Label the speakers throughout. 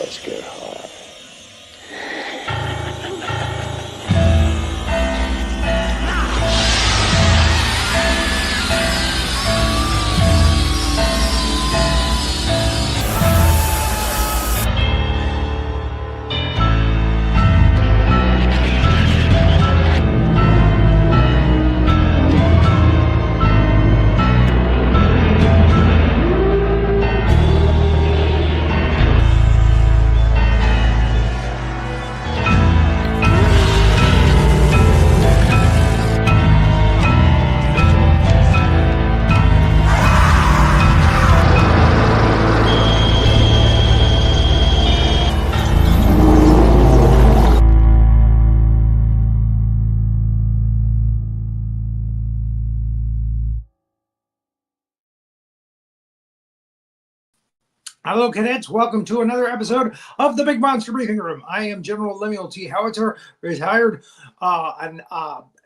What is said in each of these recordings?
Speaker 1: Let's get high.
Speaker 2: Hello, cadets. Welcome to another episode of the Big Monster Briefing Room. I am General Lemuel T. Howitzer, retired.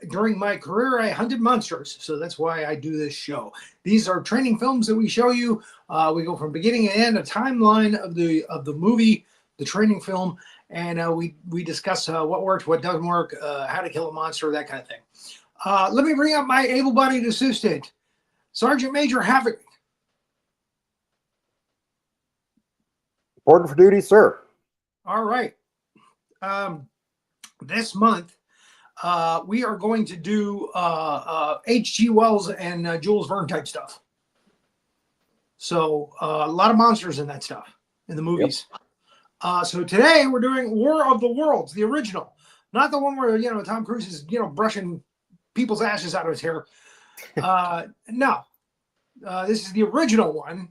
Speaker 2: During my career, I hunted monsters, so that's why I do this show. These are training films that we show you. We go from beginning to end, a timeline of the movie, the training film, and we discuss what works, what doesn't work, how to kill a monster, that kind of thing. Let me bring up my able-bodied assistant, Sergeant Major Havoc.
Speaker 3: Reporting for duty, sir.
Speaker 2: All right. This month, we are going to do H.G. Wells and Jules Verne type stuff. So a lot of monsters in that stuff in the movies. Yep. So today we're doing War of the Worlds, the original, not the one where Tom Cruise is brushing people's ashes out of his hair. No, this is the original one,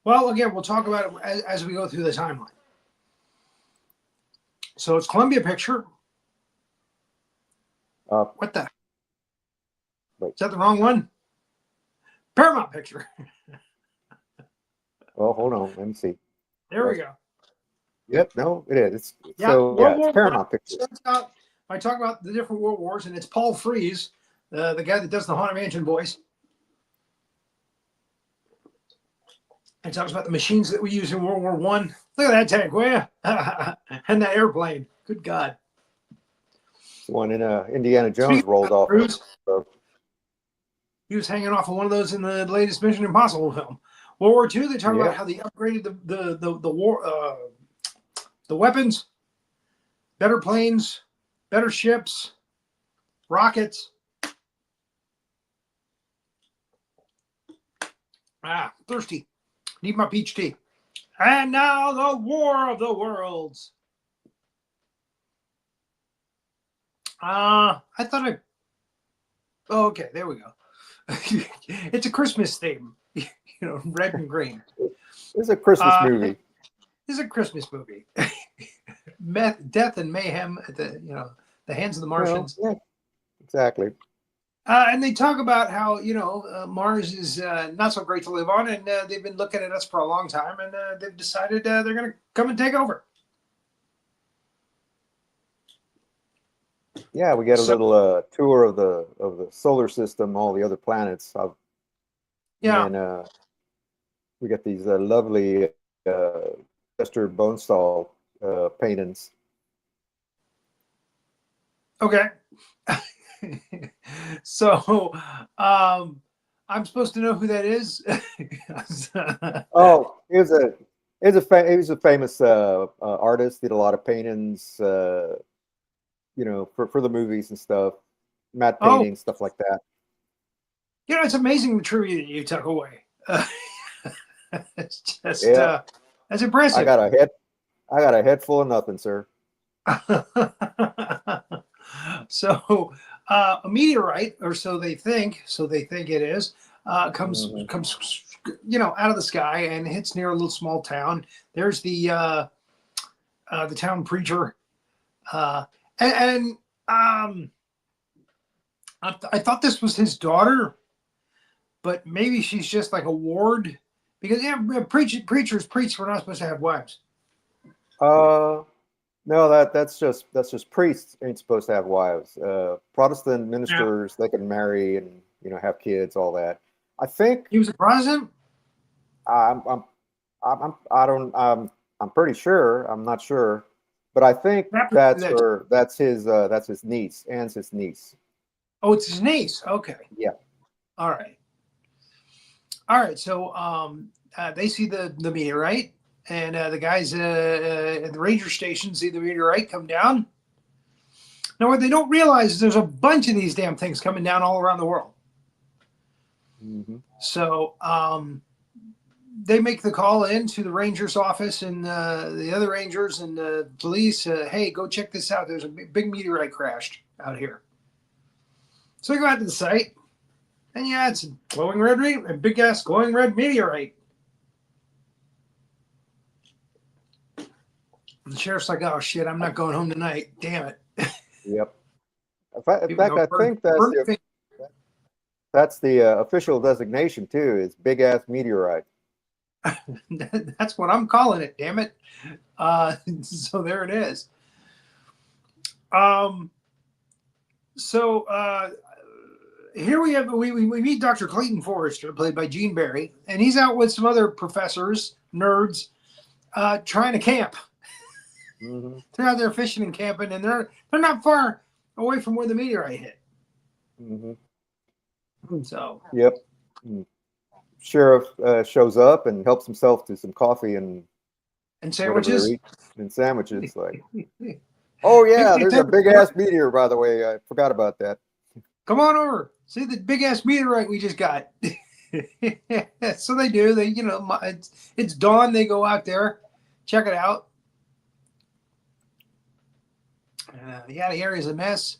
Speaker 2: well, again, we'll talk about it as we go through the timeline. So it's Columbia Picture. What the?
Speaker 3: Wait.
Speaker 2: Is that the wrong one? Paramount Picture.
Speaker 3: Well, hold on. Let me see.
Speaker 2: There we go.
Speaker 3: Yep. No, it is. It's Paramount Picture.
Speaker 2: I talk about the different World Wars, and it's Paul Frees, the guy that does the Haunted Mansion voice. It talks about the machines that we use in World War I. Look at that tank, will you? And that airplane. Good God.
Speaker 3: One in Indiana Jones rolled off.
Speaker 2: He was hanging off of one of those in the latest Mission Impossible film. World War II, they talk about how they upgraded the war, the weapons, better planes, better ships, rockets. Thirsty. Need my peach tea. And now the War of the Worlds. Okay, there we go. It's a Christmas theme. Red and green.
Speaker 3: It's a Christmas movie.
Speaker 2: It's a Christmas movie. Death and mayhem at the hands of the Martians.
Speaker 3: Well, yeah, exactly.
Speaker 2: And they talk about how, Mars is not so great to live on, and they've been looking at us for a long time, and they've decided they're going to come and take over.
Speaker 3: Yeah, we get a little tour of the solar system, all the other planets. And we get these lovely Chester Bonestall paintings.
Speaker 2: Okay. So, I'm supposed to know who that is.
Speaker 3: Oh, he was a famous artist. Did a lot of paintings, for the movies and stuff, matte paintings, stuff like that.
Speaker 2: It's amazing the trivia that you took away. It's just that's impressive.
Speaker 3: I got a head full of nothing, sir.
Speaker 2: So a meteorite, or so they think it is, comes out of the sky and hits near a little small town. There's the town preacher, I thought this was his daughter, but maybe she's just like a ward, because preachers preach, we're not supposed to have wives.
Speaker 3: No, that's just priests ain't supposed to have wives. Protestant ministers, they can marry and have kids, all that. I think
Speaker 2: he was a Protestant.
Speaker 3: I I'm pretty sure. I'm not sure, but I think that's her. That's his niece. Anne's his niece.
Speaker 2: Oh, it's his niece. Okay.
Speaker 3: Yeah.
Speaker 2: All right. All right. So they see the meteorite, and the guys at the ranger station see the meteorite come down. Now, what they don't realize is there's a bunch of these damn things coming down all around the world.
Speaker 3: Mm-hmm.
Speaker 2: So they make the call in to the ranger's office and the other rangers and the police. Hey, go check this out. There's a big meteorite crashed out here. So they go out to the site, and yeah, it's a big ass glowing red meteorite. The sheriff's like, "Oh shit, I'm not going home tonight. Damn it."
Speaker 3: Yep. In fact, I think that's the official designation too. Is big ass meteorite.
Speaker 2: That's what I'm calling it. Damn it. So there it is. Here we meet Dr. Clayton Forrester, played by Gene Barry, and he's out with some other professors, nerds, trying to camp.
Speaker 3: Mm-hmm.
Speaker 2: They're out there fishing and camping, and they're not far away from where the meteorite hit.
Speaker 3: Mm-hmm.
Speaker 2: So.
Speaker 3: Yep. Sheriff shows up and helps himself to some coffee and
Speaker 2: sandwiches.
Speaker 3: And sandwiches, like. Oh yeah, there's a big ass meteor. By the way, I forgot about that.
Speaker 2: Come on over. See the big ass meteorite we just got. So they do. They, it's dawn. They go out there, check it out. The area's a mess.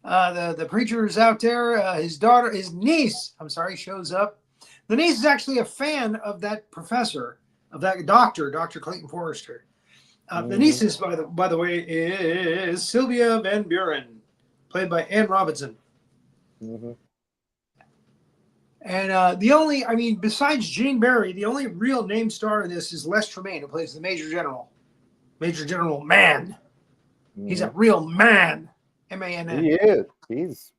Speaker 2: The preacher is out there. His niece, shows up. The niece is actually a fan of that professor, of that doctor, Dr. Clayton Forrester. The niece is, by the way, is Sylvia Van Buren, played by Anne Robinson.
Speaker 3: Mm-hmm.
Speaker 2: And besides Gene Barry, the only real name star in this is Les Tremayne, who plays the Major General. Major General Man. Mm-hmm. He's a real man. M-A-N-N.
Speaker 3: He is. He's.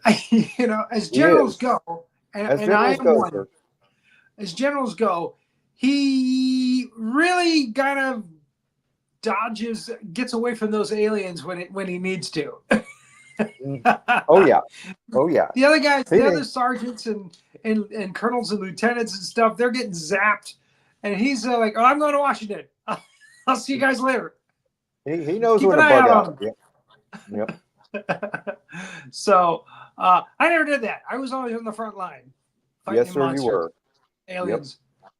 Speaker 2: As generals go, and I am one. As generals go, he really kind of gets away from those aliens when he needs to.
Speaker 3: Oh yeah.
Speaker 2: The other guys, the other sergeants and colonels and lieutenants and stuff, they're getting zapped, and he's like, "Oh, I'm going to Washington. I'll see you guys later."
Speaker 3: He knows when to bug out. Yep.
Speaker 2: So I never did that. I was always on the front line.
Speaker 3: Yes, sir, you were.
Speaker 2: Aliens. Yep.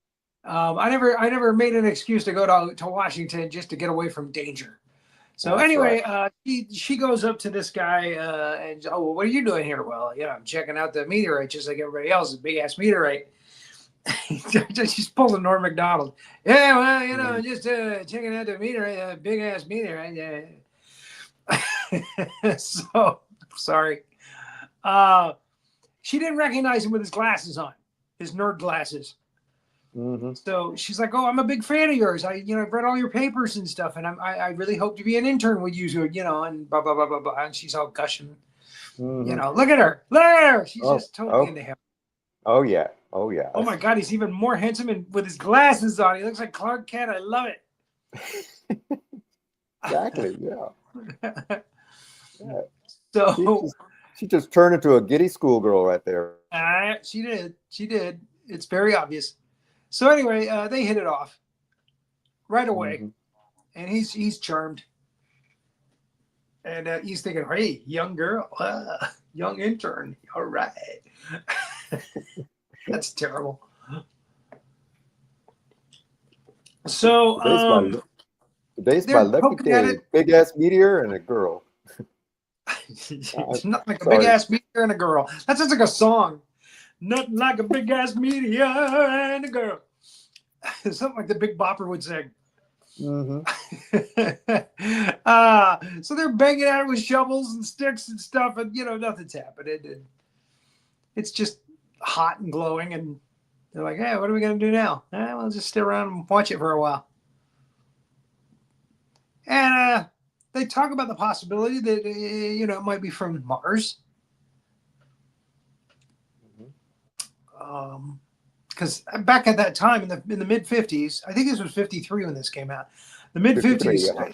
Speaker 2: I never made an excuse to go to Washington just to get away from danger. So anyway, right. She goes up to this guy and, "Oh, well, what are you doing here?" "Well, I'm checking out the meteorite just like everybody else. It's a big ass meteorite." She's pulling Norm Macdonald. "Yeah, well, just checking out the meteorite, big ass meteorite." So sorry. She didn't recognize him with his glasses on, his nerd glasses.
Speaker 3: Mm-hmm.
Speaker 2: So she's like, "Oh, I'm a big fan of yours. I've read all your papers and stuff, and I really hope to be an intern with you, and blah blah blah blah blah." And she's all gushing.
Speaker 3: Mm-hmm.
Speaker 2: Look at her. She's just totally into him.
Speaker 3: Oh yeah. Oh
Speaker 2: my God, he's even more handsome and with his glasses on. He looks like Clark Kent. I love it.
Speaker 3: Exactly. Yeah.
Speaker 2: So
Speaker 3: she just turned into a giddy schoolgirl right there.
Speaker 2: She did. It's very obvious. So anyway, they hit it off right away, and he's charmed, and he's thinking, "Hey, young girl, young intern, all right." That's terrible. So
Speaker 3: today's my lucky day. Big ass meteor and a girl.
Speaker 2: It's not like a big ass meteor and a girl. That sounds like a song. Nothing like a big ass meteor and a girl. Something like the Big Bopper would sing.
Speaker 3: Mm-hmm.
Speaker 2: So they're banging at it with shovels and sticks and stuff, and nothing's happening. It's just hot and glowing, and they're like, "Hey, what are we gonna do now?" We'll just stay around and watch it for a while. And they talk about the possibility that it might be from Mars. because back at that time in the mid 50s, I think this was 53 when this came out. The mid 50s,
Speaker 3: yeah.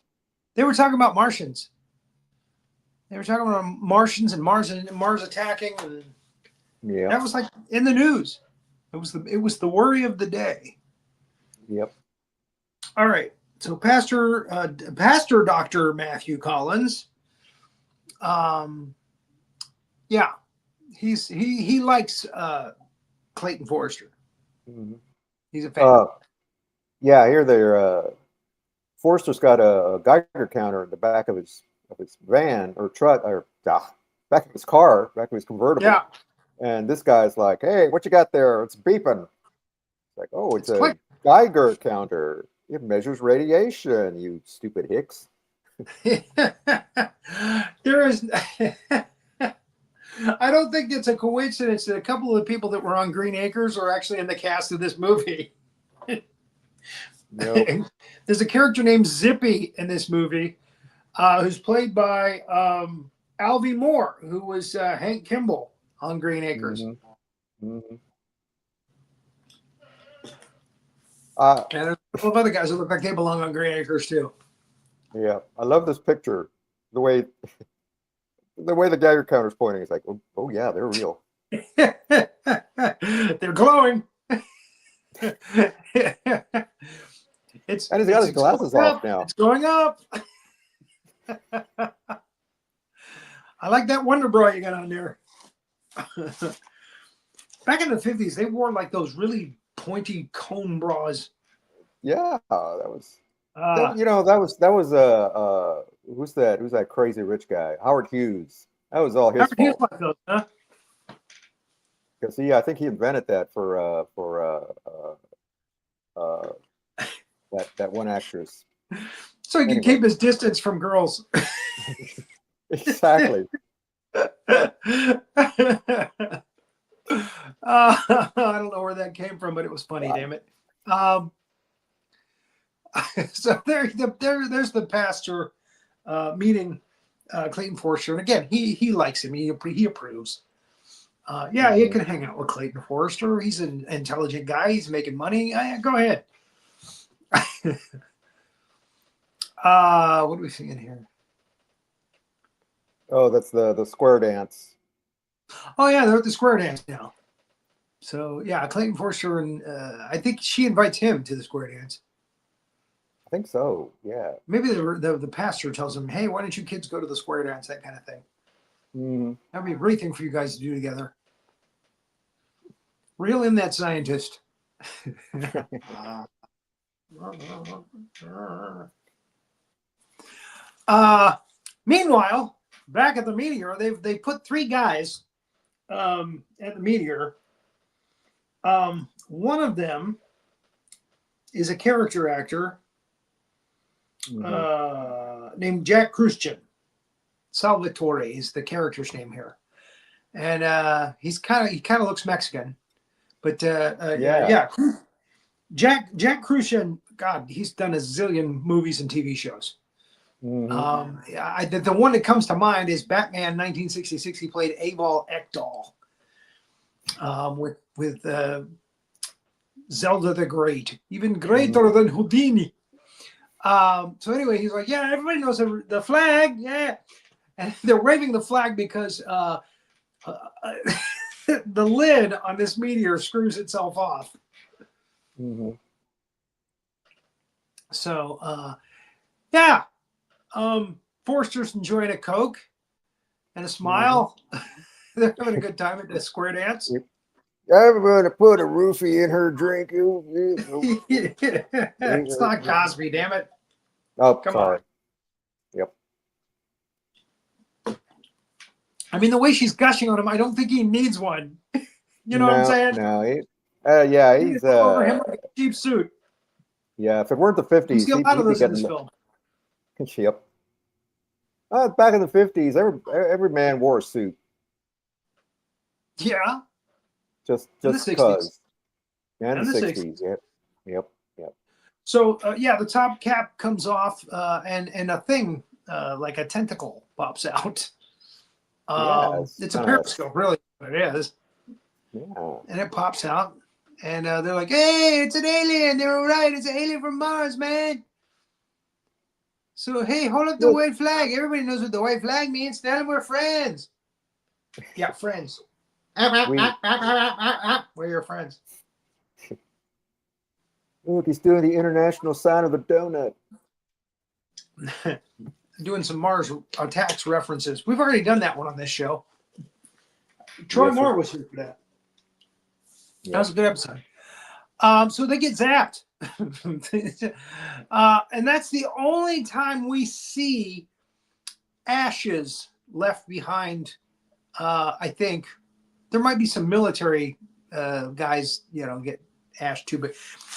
Speaker 2: they were talking about Martians. They were talking about Martians and Mars attacking, and
Speaker 3: Yeah.
Speaker 2: that was like in the news. It was the worry of the day.
Speaker 3: Yep.
Speaker 2: All right. So Pastor Dr. Matthew Collins, yeah, he likes Clayton Forrester.
Speaker 3: Mm-hmm.
Speaker 2: He's a fan.
Speaker 3: Yeah, here they're Forrester's got a Geiger counter in the back of his van or truck or back of his car, back of his convertible.
Speaker 2: Yeah.
Speaker 3: And this guy's like, "Hey, what you got there? It's beeping." It's like, "Oh, it's a
Speaker 2: Clayton.
Speaker 3: Geiger counter. It measures radiation, you stupid hicks."
Speaker 2: There is I don't think it's a coincidence that a couple of the people that were on Green Acres are actually in the cast of this movie.
Speaker 3: Nope.
Speaker 2: There's a character named Zippy in this movie, who's played by Alvy Moore, who was Hank Kimball on Green Acres.
Speaker 3: Mm-hmm. Mm-hmm.
Speaker 2: And there's a couple of other guys that look like they belong on Green Acres too.
Speaker 3: Yeah, I love this picture. The way the Geiger counter's pointing, it's like, oh yeah, they're real.
Speaker 2: They're glowing.
Speaker 3: And he's got his glasses off now.
Speaker 2: It's going up. I like that Wonder Bra you got on there. Back in the 50s, they wore like those really pointy cone bras.
Speaker 3: Yeah, that was that was who's that crazy rich guy? Howard Hughes. That was all his
Speaker 2: Howard Hughes
Speaker 3: fault.
Speaker 2: like those, huh?
Speaker 3: Because I think he invented that for that one actress.
Speaker 2: So he can keep his distance from girls.
Speaker 3: Exactly.
Speaker 2: I don't know where that came from, but it was funny. Damn it. So there's the pastor meeting Clayton Forrester, and again, he likes him. He approves. Yeah, you can hang out with Clayton Forrester. He's an intelligent guy. He's making money. Go ahead. What are we seeing here?
Speaker 3: Oh, that's the square dance.
Speaker 2: Oh yeah, they're at the square dance now. So yeah, Clayton Forrester, and I think she invites him to the square dance.
Speaker 3: I think so. Yeah.
Speaker 2: Maybe the pastor tells him, "Hey, why don't you kids go to the square dance?" That kind of thing.
Speaker 3: Mm-hmm.
Speaker 2: That'd be a great thing for you guys to do together. Reel in that scientist. Meanwhile, back at the Meteor, they put 3 guys at the Meteor. One of them is a character actor named Jack Kruschen. Salvatore is the character's name here, and he kind of looks Mexican, but yeah. Jack Kruschen, God, he's done a zillion movies and TV shows. The one that comes to mind is Batman 1966. He played Abel Ekdal with Zelda the Great, even greater than Houdini. So anyway, he's like, yeah, everybody knows the flag, yeah. And they're waving the flag because the lid on this meteor screws itself off. So, yeah. Forrester's enjoying a Coke and a smile. They're having a good time at the square dance.
Speaker 3: Everybody put a roofie in her drink.
Speaker 2: It's not Cosby, damn it.
Speaker 3: Oh,
Speaker 2: Come
Speaker 3: sorry.
Speaker 2: on.
Speaker 3: Yep.
Speaker 2: I mean, the way she's gushing on him, I don't think he needs one. You know what I'm saying?
Speaker 3: No, he's
Speaker 2: over him like a cheap suit.
Speaker 3: Yeah, if it weren't the 50s,
Speaker 2: You see a lot of those in this film.
Speaker 3: Yep. Back in the 50s, every man wore a suit.
Speaker 2: Yeah.
Speaker 3: Just
Speaker 2: In the
Speaker 3: because.
Speaker 2: 60s.
Speaker 3: And the 60s. Yep.
Speaker 2: So the top cap comes off, and a thing like a tentacle pops out. It's a periscope, really. It is.
Speaker 3: Yeah.
Speaker 2: And it pops out. And they're like, "Hey, it's an alien." They were right. It's an alien from Mars, man. So hey, hold up the
Speaker 3: Look,
Speaker 2: white flag. Everybody knows what the white flag means. Tell them we're friends. Yeah, friends.
Speaker 3: we
Speaker 2: We're your friends.
Speaker 3: look, he's doing the international sign of the donut.
Speaker 2: Doing some Mars attacks references. We've already done that one on this show. Troy
Speaker 3: Yes, sir.
Speaker 2: Moore was here for that. That
Speaker 3: Yeah.
Speaker 2: was a good episode. So they get zapped. And that's the only time we see ashes left behind. I think there might be some military guys, get ash too,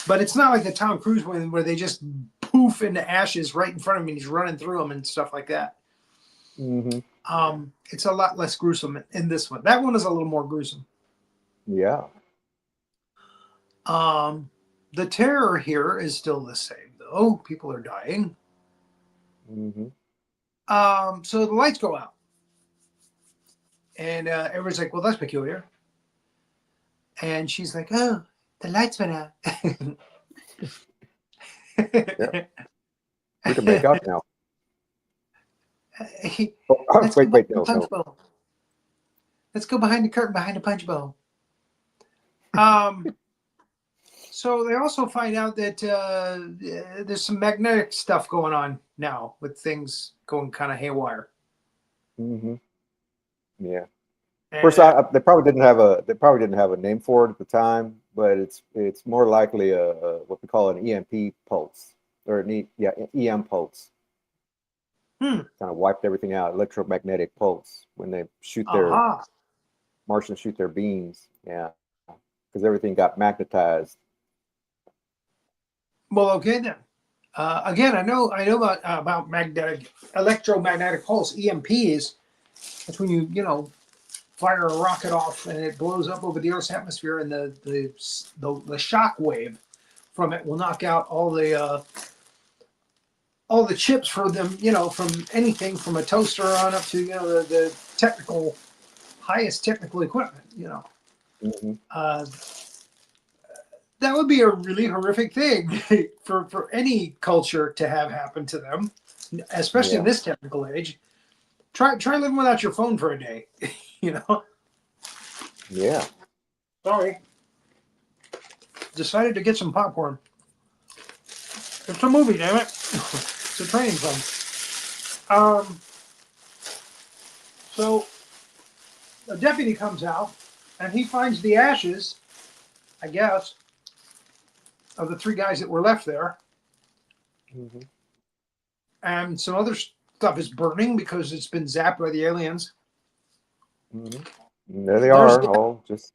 Speaker 2: but it's not like the Tom Cruise one where they just poof into ashes right in front of him and he's running through them and stuff like that.
Speaker 3: Mm-hmm.
Speaker 2: It's a lot less gruesome in this one. That one is a little more gruesome.
Speaker 3: Yeah.
Speaker 2: The terror here is still the same, though. People are dying.
Speaker 3: Mm-hmm.
Speaker 2: So the lights go out. And everybody's like, well, that's peculiar. And she's like, oh, the lights went out.
Speaker 3: Yeah. We can make out now.
Speaker 2: Let's
Speaker 3: Wait,
Speaker 2: go
Speaker 3: no,
Speaker 2: punch
Speaker 3: no.
Speaker 2: bowl. Let's go behind the curtain, behind the punch bowl. So they also find out that there's some magnetic stuff going on now with things going kind of haywire.
Speaker 3: Mm-hmm. Yeah.
Speaker 2: And,
Speaker 3: Of course, they probably didn't have a name for it at the time, but it's more likely a what we call an EMP pulse or an EM pulse. Kind of wiped everything out. Electromagnetic pulse when they shoot their Martians shoot their beams. Yeah, because everything got magnetized.
Speaker 2: Well, okay then. Again, I know about electromagnetic pulse (EMPs). That's when you fire a rocket off and it blows up over the Earth's atmosphere, and the shock wave from it will knock out all the chips for them. From anything from a toaster on up to the highest technical equipment.
Speaker 3: Mm-hmm.
Speaker 2: That would be a really horrific thing for any culture to have happen to them, especially in this technical age. Try living without your phone for a day.
Speaker 3: Yeah.
Speaker 2: Sorry. Decided to get some popcorn. It's a movie, damn it. It's a training film. So a deputy comes out and he finds the ashes, I guess, of the three guys that were left there.
Speaker 3: Mm-hmm.
Speaker 2: And some other stuff is burning because it's been zapped by the aliens.
Speaker 3: Mm-hmm. And there they are, all just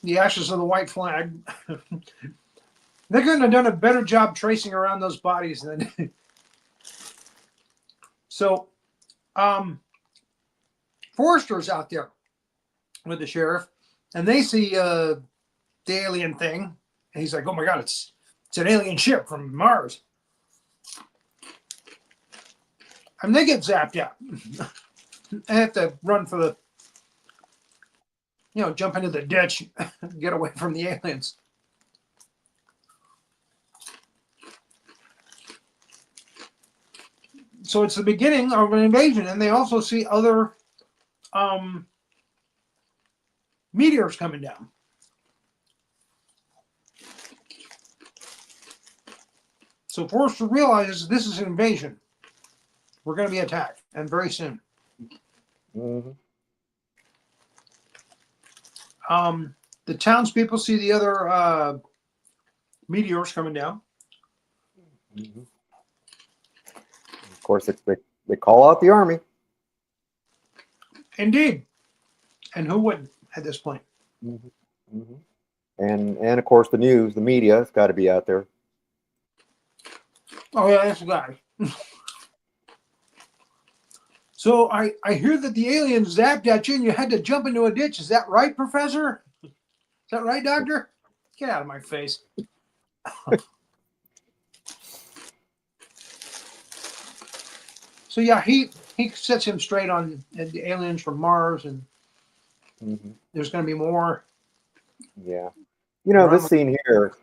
Speaker 2: the ashes of the white flag. They couldn't have done a better job tracing around those bodies than. So, Forrester's out there with the sheriff, and they see the alien thing, and he's like, "Oh my God, it's an alien ship from Mars," and they get zapped out. They have to run for the, jump into the ditch, get away from the aliens. So it's the beginning of an invasion, and they also see other meteors coming down. So Forrester realizes this is an invasion. We're going to be attacked, and very soon.
Speaker 3: mm-hmm.
Speaker 2: The townspeople see the other meteors coming down.
Speaker 3: Mm-hmm. Of course, they call out the army.
Speaker 2: Indeed. And who wouldn't at this point?
Speaker 3: Mm-hmm. Mm-hmm. And of course, the news, the media, it's got to be out there.
Speaker 2: Oh, yeah, that's the guy. So I hear that the aliens zapped at you and you had to jump into a ditch. Is that right, Professor? Is that right, Doctor? Get out of my face. So yeah, he sets him straight on the aliens from Mars, and
Speaker 3: Mm-hmm.
Speaker 2: there's going to be more
Speaker 3: Yeah. You know, this scene here,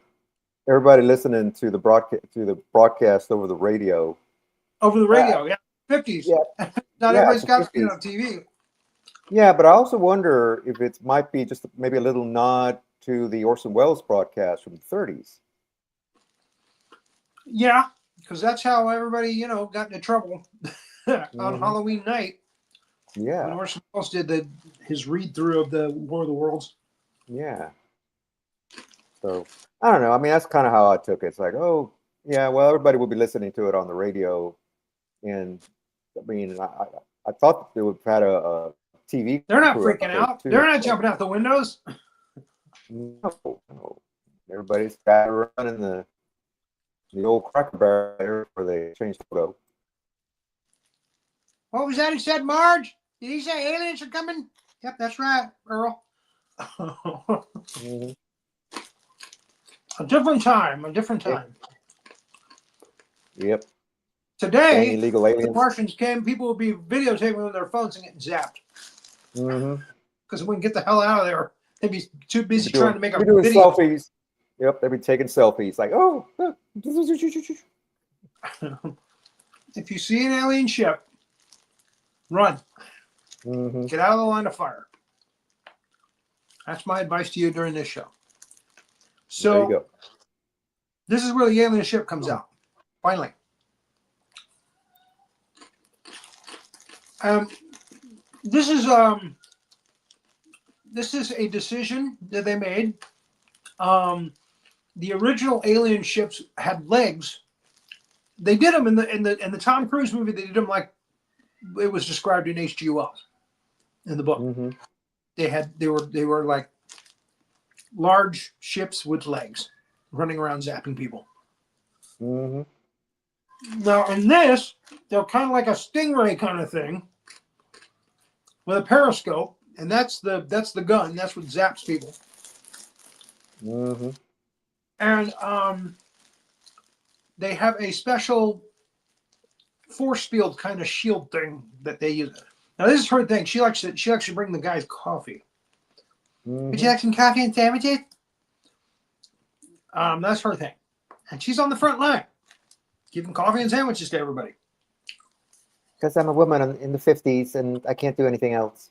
Speaker 3: everybody listening to the broadcast over the radio.
Speaker 2: Over the radio, yeah. 50s.
Speaker 3: Yeah.
Speaker 2: Not
Speaker 3: Yeah,
Speaker 2: everybody's
Speaker 3: it's
Speaker 2: got,
Speaker 3: the 50s.
Speaker 2: TV.
Speaker 3: Yeah, but I also wonder if it might be just maybe a little nod to the Orson Welles broadcast from the 30s.
Speaker 2: Yeah, because that's how everybody, got into trouble on Halloween night.
Speaker 3: Yeah.
Speaker 2: When Orson Welles did his read through of the War of the Worlds.
Speaker 3: Yeah. So I don't know. I mean, that's kind of how I took it. It's like, oh, yeah, well, everybody will be listening to it on the radio, and I mean, I thought they would have had a TV.
Speaker 2: They're not
Speaker 3: crew
Speaker 2: freaking
Speaker 3: there
Speaker 2: out.
Speaker 3: too.
Speaker 2: They're not jumping out the windows.
Speaker 3: No. Everybody's got to run in the old Cracker Barrel where they changed the photo.
Speaker 2: What was that he said, Marge? Did he say aliens are coming? Yep, that's right, Earl. A different time.
Speaker 3: Yep.
Speaker 2: Today,
Speaker 3: illegal aliens.
Speaker 2: the Martians came, people would be videotaping with their phones and getting zapped. Because we can get the hell out of there. They'd be too busy trying to make a
Speaker 3: doing
Speaker 2: video.
Speaker 3: Selfies. Yep, they'd be taking selfies. Like, oh.
Speaker 2: If you see an alien ship, run. Get out of the line of fire. That's my advice to you during this show. So,
Speaker 3: there you go.
Speaker 2: This is where the alien ship comes out. Finally. This is a decision that they made. The original alien ships had legs. They did them in the Tom Cruise movie. They did them like it was described in H.G. Wells in the book. They were like large ships with legs running around zapping people. Now in this, they're kind of like a stingray kind of thing with a periscope, and that's the gun. That's what zaps people. And they have a special force field kind of shield thing that they use. Now this is her thing. She likes to bring the guys coffee. Would you like some coffee and sandwiches? That's her thing, and she's on the front line, giving coffee and sandwiches to everybody.
Speaker 3: Because I'm a woman in the 50s and I can't do anything else.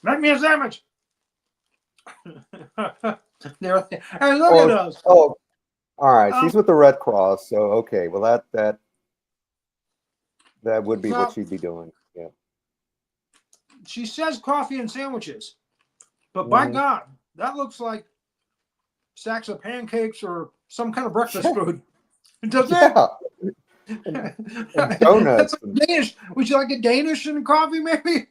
Speaker 2: Make me a sandwich. Hey, look at those.
Speaker 3: Oh, all right. She's with the Red Cross, so okay. Well, that would be what she'd be doing. Yeah.
Speaker 2: She says coffee and sandwiches, but by God, that looks like sacks of pancakes or some kind of breakfast food. Does it?
Speaker 3: And donuts.
Speaker 2: Danish. Would you like a Danish and coffee, maybe?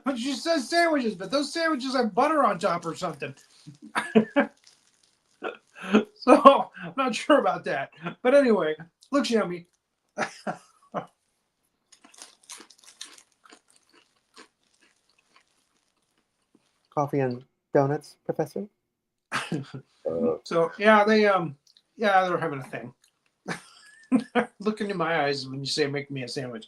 Speaker 2: But she says sandwiches, but those sandwiches have butter on top or something. So I'm not sure about that. But anyway, looks yummy.
Speaker 3: Coffee and donuts, Professor.
Speaker 2: So yeah, they're having a thing. Look into my eyes when you say make me a sandwich.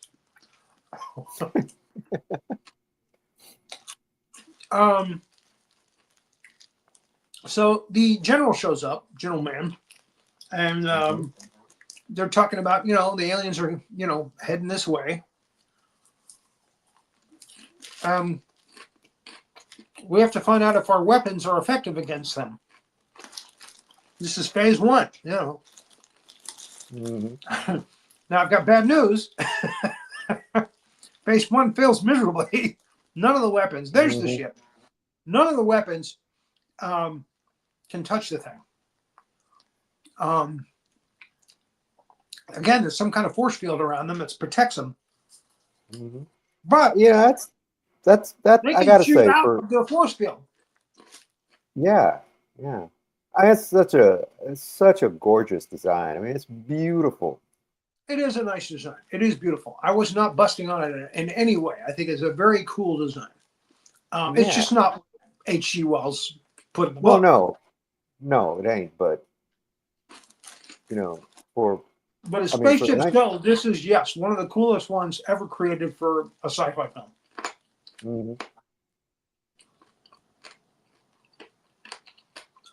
Speaker 2: So the general shows up, General Man, and they're talking about, the aliens are, heading this way. We have to find out if our weapons are effective against them. This is phase 1, Now I've got bad news. Phase 1 fails miserably. None of the weapons. There's the ship. None of the weapons can touch the thing. Again, there's some kind of force field around them that protects them. But
Speaker 3: yeah, that's I gotta say
Speaker 2: for the force field.
Speaker 3: Yeah. It's such a gorgeous design. I mean, it's beautiful.
Speaker 2: It is a nice design. It is beautiful. I was not busting on it in any way. I think it's a very cool design. It's just not H.G. Wells put in the book.
Speaker 3: Well, no, it ain't. But
Speaker 2: But as spaceships go, this is one of the coolest ones ever created for a sci-fi film.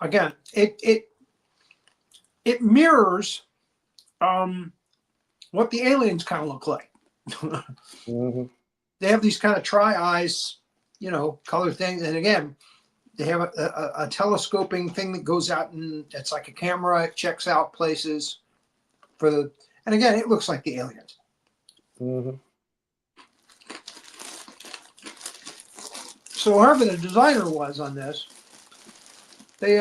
Speaker 2: again, it mirrors what the aliens kind of look like.
Speaker 3: Mm-hmm.
Speaker 2: They have these kind of tri-eyes, color things, and again, they have a telescoping thing that goes out, and it's like a camera. It checks out places and again, it looks like the aliens.
Speaker 3: Mm-hmm.
Speaker 2: So whoever the designer was on this, they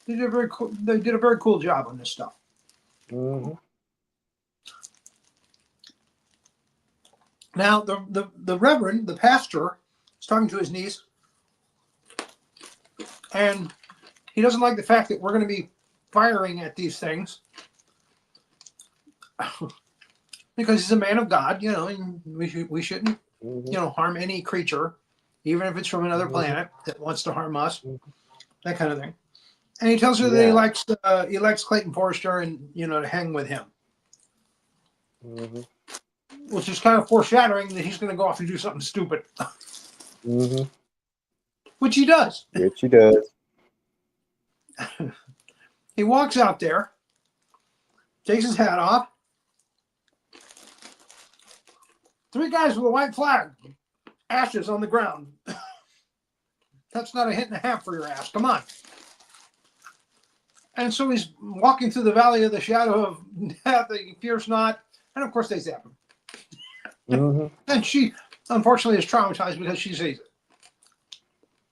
Speaker 2: did a very cool job on this stuff.
Speaker 3: Mm-hmm.
Speaker 2: Now the reverend, the pastor, is talking to his niece, and he doesn't like the fact that we're going to be firing at these things because he's a man of God, and we shouldn't, harm any creature, even if it's from another planet that wants to harm us, that kind of thing. And he tells her that he likes Clayton Forrester and to hang with him, which is kind of foreshadowing that he's going to go off and do something stupid, which he does.
Speaker 3: Which he does.
Speaker 2: He walks out there, takes his hat off. 3 guys with a white flag, ashes on the ground. That's not a hit and a half for your ass. Come on. And so he's walking through the valley of the shadow of death that he fears not. And of course they zap him. And she, unfortunately, is traumatized because she sees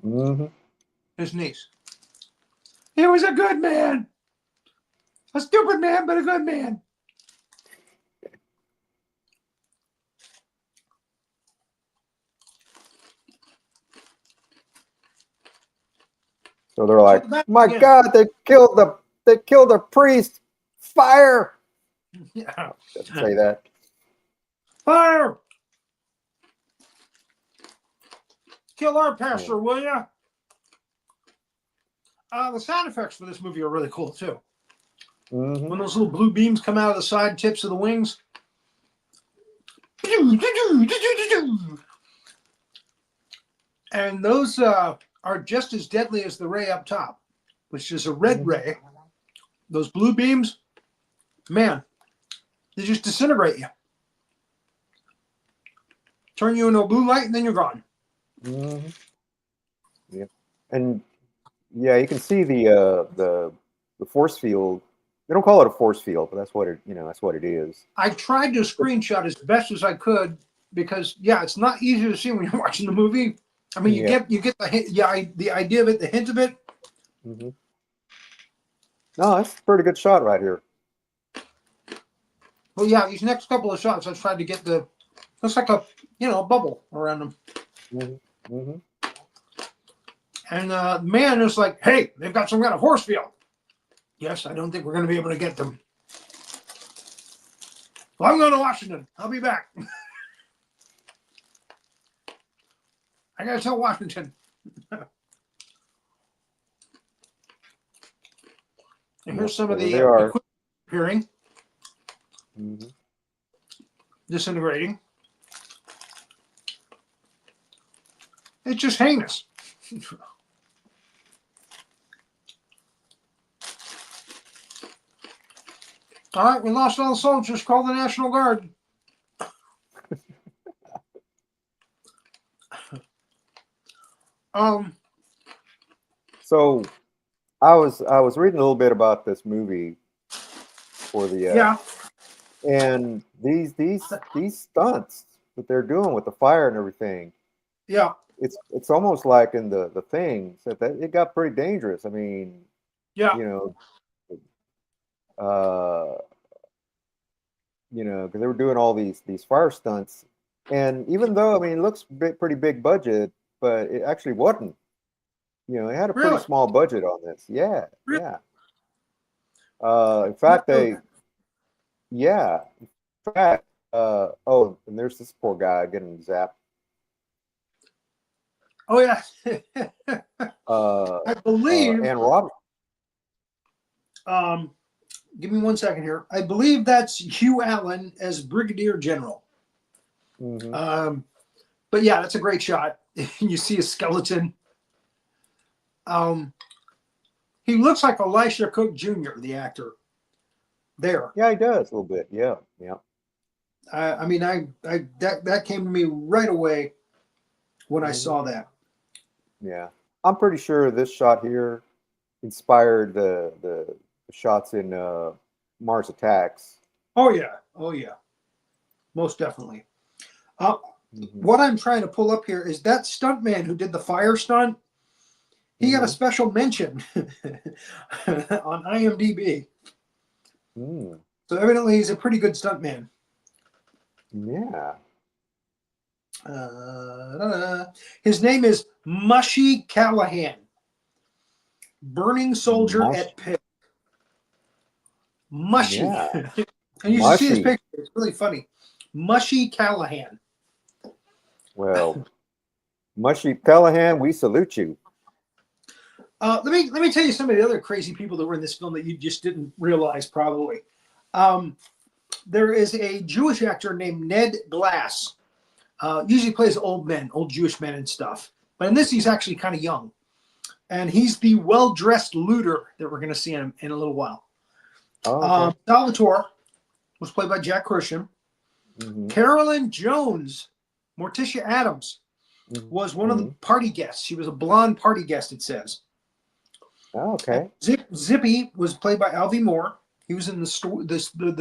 Speaker 2: it. His niece. He was a good man. A stupid man, but a good man.
Speaker 3: So they're like, "My God, they killed the priest! Fire!"
Speaker 2: Yeah.
Speaker 3: Say that.
Speaker 2: Fire! Kill our pastor, will ya? The sound effects for this movie are really cool too. When those little blue beams come out of the side tips of the wings. And those are just as deadly as the ray up top, which is a red ray. Those blue beams, man, they just disintegrate you. Turn you into a blue light and then you're gone.
Speaker 3: Yeah. And yeah, you can see the force field. They don't call it a force field, but that's what it is.
Speaker 2: I tried to screenshot as best as I could because it's not easy to see when you're watching the movie. I mean, you get the idea of it, the hint of it.
Speaker 3: No, that's a pretty good shot right here.
Speaker 2: Well, yeah, these next couple of shots, I tried to get looks like a bubble around them. And the man is like, "Hey, they've got some kind of force field." Yes, I don't think we're going to be able to get them. Well, I'm going to Washington. I'll be back. I got to tell Washington. And here's some of the equipment appearing. Disintegrating. It's just heinous. All right, we lost all the soldiers. Call the National Guard.
Speaker 3: So I was reading a little bit about this movie for the and these stunts that they're doing with the fire and everything.
Speaker 2: Yeah.
Speaker 3: It's almost like in the things that it got pretty dangerous. I mean, because they were doing all these fire stunts, and even though it looks pretty big budget, but it actually wasn't. It had a pretty small budget on this. Yeah, yeah. In fact, and there's this poor guy getting zapped.
Speaker 2: Oh yeah. I believe.
Speaker 3: And Robert.
Speaker 2: Give me 1 second here. I believe that's Hugh Allen as Brigadier General. But yeah, that's a great shot. You see a skeleton. he looks like Elisha Cook Jr., the actor. There.
Speaker 3: Yeah, he does a little bit. Yeah, yeah.
Speaker 2: I mean, that came to me right away when I
Speaker 3: Mhm.
Speaker 2: saw that.
Speaker 3: Yeah, I'm pretty sure this shot here inspired the shots in Mars Attacks.
Speaker 2: Oh yeah, most definitely.
Speaker 3: Mhm.
Speaker 2: What I'm trying to pull up here is that stuntman who did the fire stunt. He got a
Speaker 3: Mhm.
Speaker 2: special mention on IMDb.
Speaker 3: Mm.
Speaker 2: So evidently, he's a pretty good stuntman.
Speaker 3: Yeah.
Speaker 2: His name is Mushy Callahan, burning soldier
Speaker 3: Mush.
Speaker 2: at pit. Mushy.
Speaker 3: Yeah.
Speaker 2: And you should see his
Speaker 3: Mushy.
Speaker 2: picture. It's really funny. Mushy Callahan.
Speaker 3: Well, Mushy Callahan, we salute you.
Speaker 2: Let me tell you some of the other crazy people that were in this film that you just didn't realize probably. There is a Jewish actor named Ned Glass. Usually plays old men, old Jewish men and stuff. But in this, he's actually kind of young. And he's the well-dressed looter that we're going to see in a little while.
Speaker 3: Oh, okay.
Speaker 2: Salvatore was played by Jack Christian.
Speaker 3: Mm-hmm.
Speaker 2: Carolyn Jones, Morticia Adams, was one of the party guests. She was a blonde party guest, it says.
Speaker 3: Oh, okay.
Speaker 2: Zippy was played by Alvy Moore. He was in the store, the store,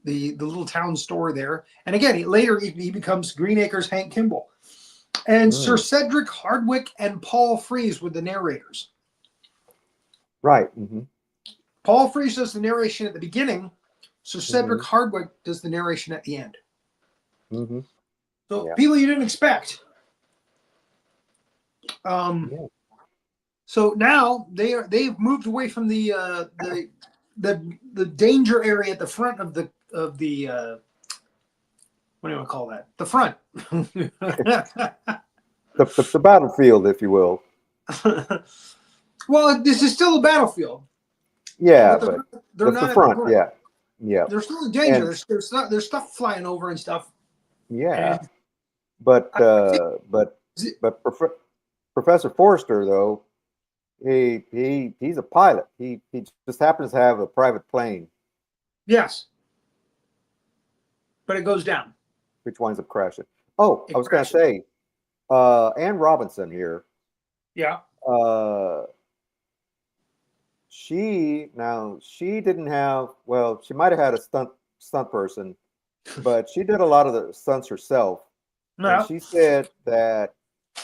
Speaker 2: the little town store there. And again, later he becomes Green Acres Hank Kimball. And Sir Cedric Hardwick and Paul Frees were the narrators.
Speaker 3: Right. Mm-hmm.
Speaker 2: Paul Frees does the narration at the beginning. Sir Cedric Hardwick does the narration at the end.
Speaker 3: Mm-hmm.
Speaker 2: So people you didn't expect. So now they've moved away from the danger area at the front of the what do you want to call that? The front.
Speaker 3: the battlefield, if you will.
Speaker 2: Well, this is still a battlefield.
Speaker 3: Yeah,
Speaker 2: but
Speaker 3: they're not the front. Yeah.
Speaker 2: There's still a danger. There's stuff flying over and stuff.
Speaker 3: Yeah, but Professor Forrester, though, he's a pilot. He just happens to have a private plane.
Speaker 2: Yes, but it goes down,
Speaker 3: which winds up crashing. Oh, I was going to say, Anne Robinson here.
Speaker 2: Yeah.
Speaker 3: She didn't have. Well, she might have had a stunt person, but she did a lot of the stunts herself. No. And she said that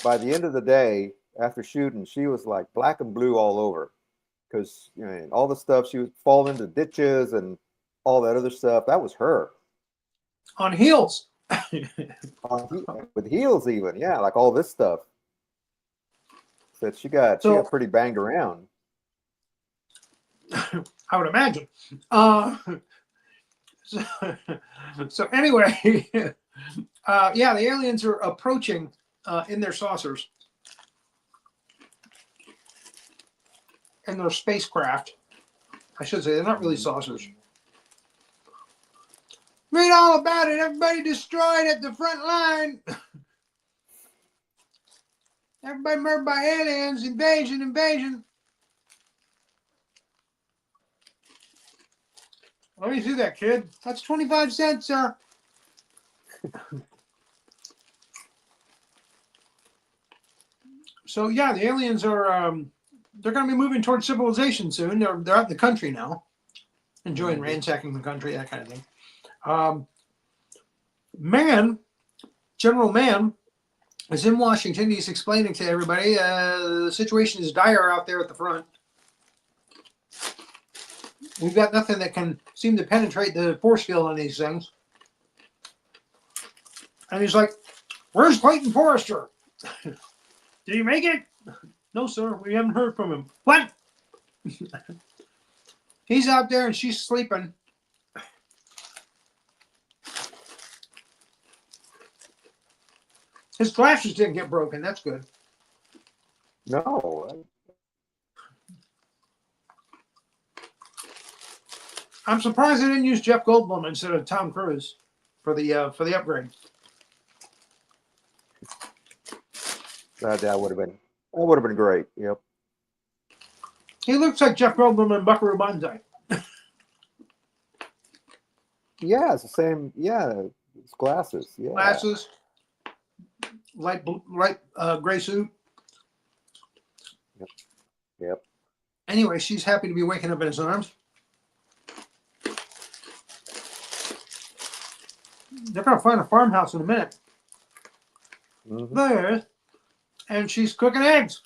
Speaker 3: by the end of the day, after shooting, she was like black and blue all over, because all the stuff, she would fall into ditches and all that other stuff. That was her.
Speaker 2: On heels.
Speaker 3: With heels even, yeah, like all this stuff. That she got pretty banged around.
Speaker 2: I would imagine. So anyway, the aliens are approaching in their saucers, in their spacecraft. I should say they're not really saucers. Read all about it. Everybody destroyed at the front line. Everybody murdered by aliens. Invasion. Let me see that, kid. That's 25 cents, sir. So yeah, the aliens are they're going to be moving towards civilization soon. They're out in the country now, enjoying ransacking the country, that kind of thing. General Mann is in Washington. He's explaining to everybody the situation is dire out there at the front. We've got nothing that can seem to penetrate the force field on these things. And he's like, "Where's Clayton Forrester? Did he make it?" "No, sir. We haven't heard from him." "What?" "He's out there and she's sleeping." His glasses didn't get broken. That's good.
Speaker 3: No.
Speaker 2: I'm surprised they didn't use Jeff Goldblum instead of Tom Cruise for the upgrade.
Speaker 3: That would have been That would have been great. Yep.
Speaker 2: He looks like Jeff Goldblum and Buckaroo Banzai.
Speaker 3: Yeah, it's the same. Yeah, it's glasses. Yeah.
Speaker 2: Glasses, light gray suit.
Speaker 3: Yep. Yep.
Speaker 2: Anyway, she's happy to be waking up in his arms. They're gonna find a farmhouse in a minute.
Speaker 3: Mm-hmm.
Speaker 2: There, and she's cooking eggs.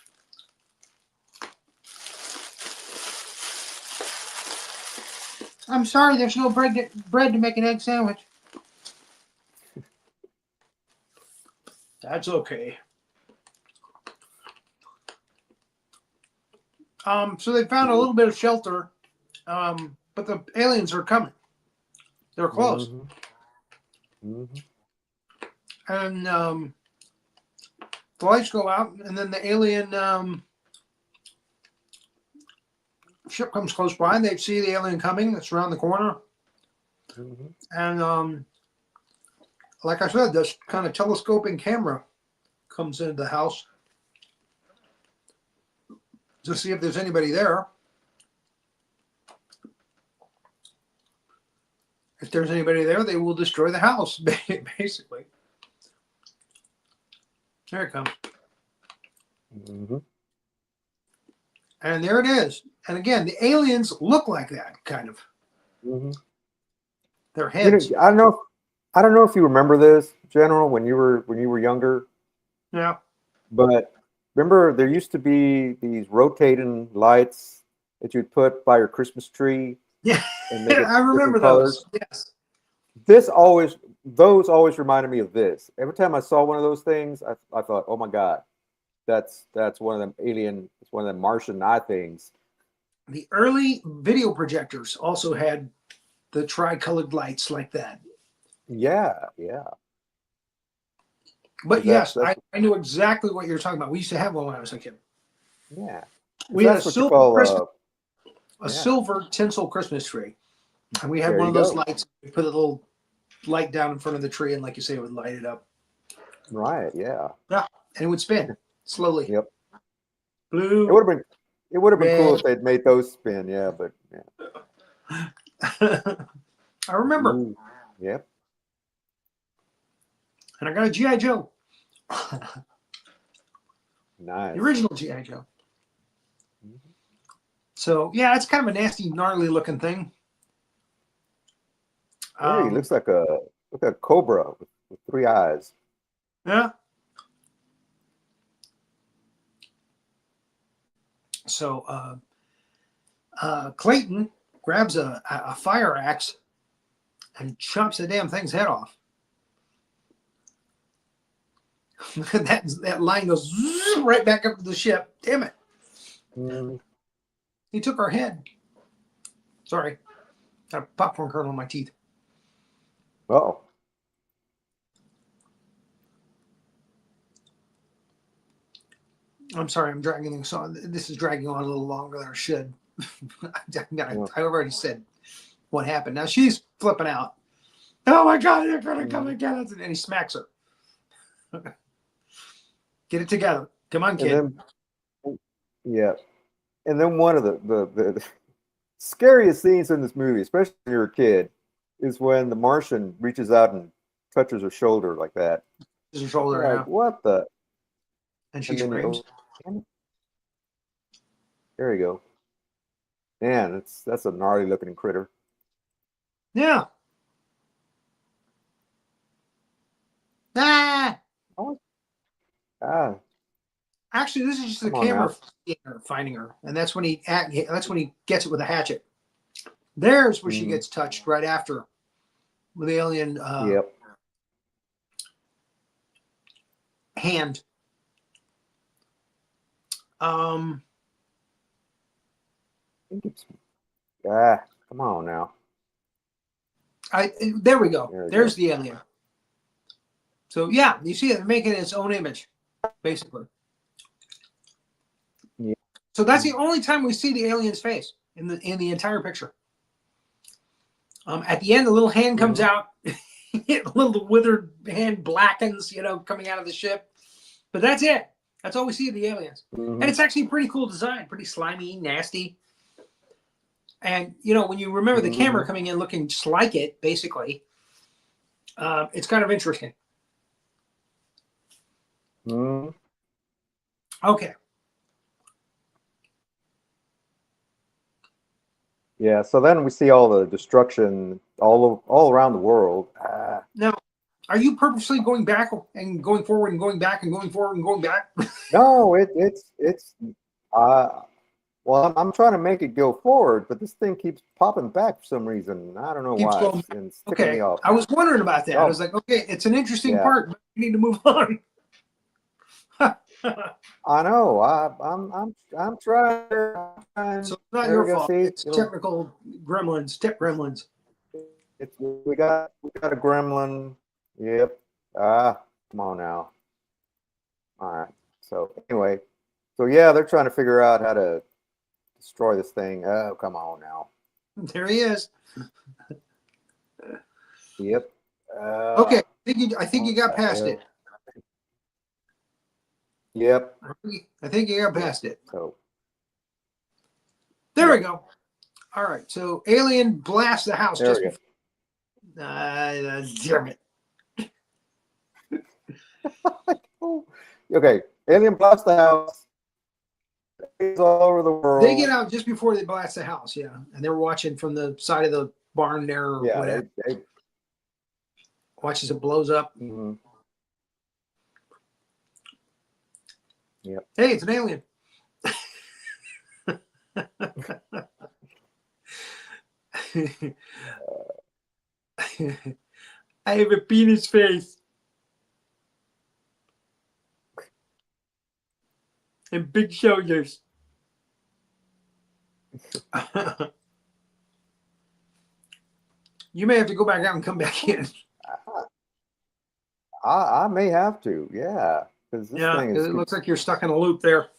Speaker 2: I'm sorry, there's no bread to make an egg sandwich. That's okay. So they found a little bit of shelter, but the aliens are coming. They're close.
Speaker 3: Mm-hmm. Mm-hmm.
Speaker 2: And the lights go out, and then the alien ship comes close by, and they see the alien coming. It's around the corner.
Speaker 3: Mm-hmm.
Speaker 2: And like I said, this kind of telescoping camera comes into the house to see if there's anybody there. If there's anybody there, they will destroy the house, basically. There it comes.
Speaker 3: Mm-hmm.
Speaker 2: And there it is. And again, the aliens look like that, kind of.
Speaker 3: Mm-hmm.
Speaker 2: Their heads.
Speaker 3: I don't know if you remember this, General, when you were younger.
Speaker 2: Yeah.
Speaker 3: But remember, there used to be these rotating lights that you'd put by your Christmas tree.
Speaker 2: Yeah.
Speaker 3: And make it
Speaker 2: I remember
Speaker 3: different colors.
Speaker 2: those. Yes.
Speaker 3: Those always reminded me of this. Every time I saw one of those things, I thought, oh my God, that's one of them alien, it's one of them Martian eye things.
Speaker 2: The early video projectors also had the tri-colored lights like that.
Speaker 3: Yeah, yeah.
Speaker 2: But yes, I knew exactly what you're talking about. We used to have one when I was a kid.
Speaker 3: Yeah.
Speaker 2: We had a
Speaker 3: Yeah.
Speaker 2: silver tinsel Christmas tree. And we had
Speaker 3: There
Speaker 2: one
Speaker 3: you
Speaker 2: of those
Speaker 3: go.
Speaker 2: lights. We put a little light down in front of the tree, and like you say, it would light it up.
Speaker 3: Right, yeah.
Speaker 2: Yeah. And it would spin slowly.
Speaker 3: Yep.
Speaker 2: Blue.
Speaker 3: It would have been cool
Speaker 2: red.
Speaker 3: if they'd made those spin, yeah, but yeah.
Speaker 2: I remember.
Speaker 3: Ooh, yep.
Speaker 2: And I got a G.I. Joe.
Speaker 3: Nice.
Speaker 2: The original G.I. Joe.
Speaker 3: Mhm.
Speaker 2: So, yeah, it's kind of a nasty, gnarly looking thing.
Speaker 3: Yeah, he looks like a cobra with 3 eyes.
Speaker 2: Yeah. So Clayton grabs a fire axe and chops the damn thing's head off. that line goes right back up to the ship. Damn it.
Speaker 3: Mm.
Speaker 2: He took our head. Sorry. Got a popcorn kernel in my teeth.
Speaker 3: Uh-oh.
Speaker 2: I'm sorry, I'm dragging things on. This is dragging on a little longer than it should. I already said what happened. Now she's flipping out. Oh my God, they're going to come and get us. And he smacks her. Get it together. Come on, kid.
Speaker 3: Yeah. And then one of the scariest scenes in this movie, especially when you're a kid, is when the Martian reaches out and touches her shoulder like that.
Speaker 2: Her shoulder.
Speaker 3: Like, what the?
Speaker 2: And she screams.
Speaker 3: There you go. Man, that's a gnarly looking critter.
Speaker 2: Yeah. Ah. Actually, this is just the camera finding her, and that's when he gets it with a hatchet. There's where she gets touched right after with the alien hand.
Speaker 3: Come on now.
Speaker 2: There we go. There's the alien. So yeah, you see it making its own image, basically. Yeah. So that's the only time we see the alien's face in the entire picture. At the end, the little hand comes out, a little withered hand blackens, coming out of the ship. But that's it. That's all we see of the aliens.
Speaker 3: Mhm.
Speaker 2: And it's actually a pretty cool design, pretty slimy, nasty. And, you know, when you remember the camera
Speaker 3: Mhm.
Speaker 2: coming in looking just like it, basically, it's kind of interesting.
Speaker 3: Mhm.
Speaker 2: Okay.
Speaker 3: Yeah. So then we see all the destruction all around the world.
Speaker 2: Now, are you purposely going back and going forward and going back and going forward and going back?
Speaker 3: No, it's uh well, I'm trying to make it go forward, but this thing keeps popping back for some reason. I don't know
Speaker 2: Keeps
Speaker 3: why.
Speaker 2: going.
Speaker 3: And it's ticking me
Speaker 2: Okay.
Speaker 3: off
Speaker 2: I was
Speaker 3: now.
Speaker 2: wondering about that. I
Speaker 3: Oh,
Speaker 2: was like, okay, it's an interesting
Speaker 3: yeah.
Speaker 2: part, but we need to move on.
Speaker 3: I know. I'm trying.
Speaker 2: So it's not
Speaker 3: There
Speaker 2: your
Speaker 3: we go.
Speaker 2: fault.
Speaker 3: See,
Speaker 2: It's technical gremlins, tech gremlins.
Speaker 3: we got a gremlin. Yep. Come on now. All right. So anyway, so yeah, they're trying to figure out how to destroy this thing. Oh, come on now.
Speaker 2: There he is.
Speaker 3: Yep.
Speaker 2: Okay. I think you got past it.
Speaker 3: Yep.
Speaker 2: I think you got past it.
Speaker 3: So
Speaker 2: There we go. All right. So alien blasts the house
Speaker 3: there
Speaker 2: just
Speaker 3: we
Speaker 2: before. Damn it.
Speaker 3: go. Okay. Alien blasts the house. It's all over the world.
Speaker 2: They get out just before they blast the house, yeah. And they're watching from the side of the barn there or
Speaker 3: Yeah.
Speaker 2: whatever. Watches it blows up.
Speaker 3: Mm-hmm. Yep.
Speaker 2: Hey, it's an alien. I have a penis face. And big shoulders. You may have to go back out and come back in.
Speaker 3: I may have to. Yeah. Because this
Speaker 2: Yeah,
Speaker 3: thing is.
Speaker 2: it looks like you're stuck in a loop there.